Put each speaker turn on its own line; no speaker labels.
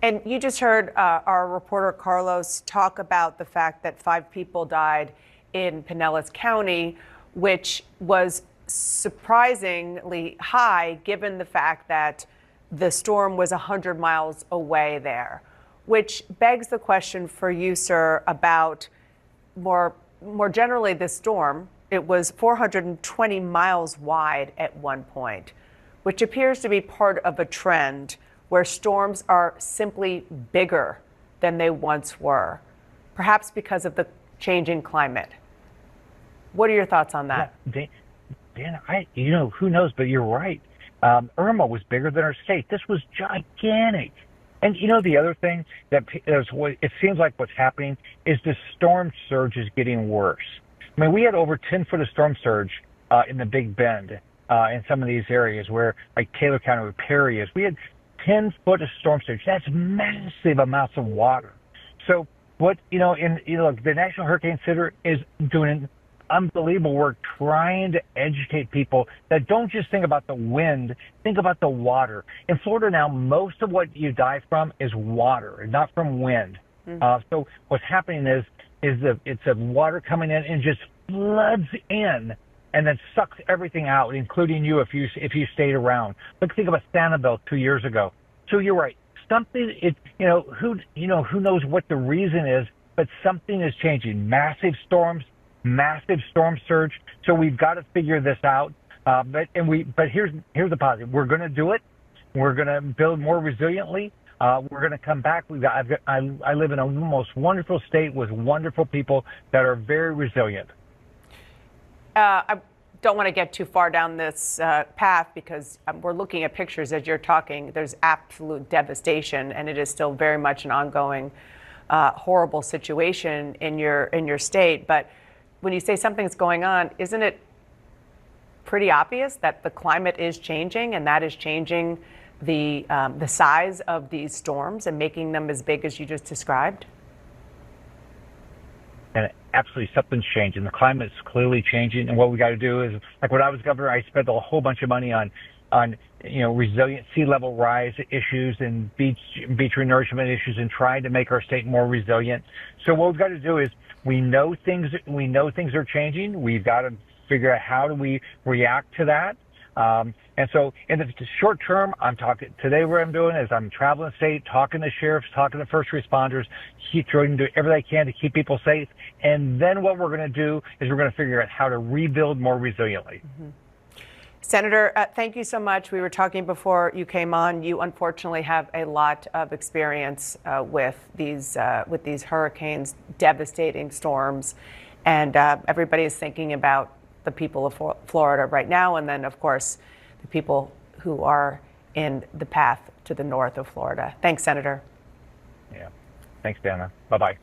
And you just heard our reporter Carlos talk about the fact that 5 people died in Pinellas County, which was surprisingly high given the fact that the storm was 100 miles away there, which begs the question for you, sir, about more generally this storm. It was 420 miles wide at one point, which appears to be part of a trend where storms are simply bigger than they once were, perhaps because of the changing climate. What are your thoughts on that?
Yeah, Dan, who knows, but you're right. Irma was bigger than our state. This was gigantic. And the other thing it seems like what's happening is the storm surge is getting worse. I mean, we had over 10 foot of storm surge in the Big Bend in some of these areas where, like Taylor County, where Perry is. We had 10 foot of storm surge. That's massive amounts of water. So the National Hurricane Center is doing unbelievable work trying to educate people that don't just think about the wind, think about the water. In Florida now, most of what you die from is water and not from wind. So what's happening is it's a water coming in and just floods in and then sucks everything out, including you if you stayed around. Think about Sanibel 2 years ago. So you're right. Who knows what the reason is, but something is changing. Massive storms, massive storm surge. So we've got to figure this out. But here's the positive. We're going to do it. We're going to build more resiliently. We're going to come back. I live in a most wonderful state with wonderful people that are very resilient.
I don't want to get too far down this path because we're looking at pictures as you're talking. There's absolute devastation, and it is still very much an ongoing horrible situation in your state. But when you say something's going on, isn't it pretty obvious that the climate is changing, and that is changing the size of these storms and making them as big as you just described?
And absolutely, something's changing. The climate's clearly changing, and what we got to do is, like when I was governor, I spent a whole bunch of money on resilient sea level rise issues and beach renourishment issues, and trying to make our state more resilient. So what we've got to do is we know things are changing. We've got to figure out how do we react to that. And so in the short term, I'm talking today. What I'm doing is I'm traveling the state, talking to sheriffs, talking to first responders, trying to do everything I can to keep people safe. And then what we're going to do is we're going to figure out how to rebuild more resiliently.
Senator, thank you so much. We were talking before you came on. You unfortunately have a lot of experience with these hurricanes, devastating storms, and everybody is thinking about the people of Florida right now, and then, of course, the people who are in the path to the north of Florida. Thanks, Senator.
Yeah. Thanks, Dana. Bye-bye.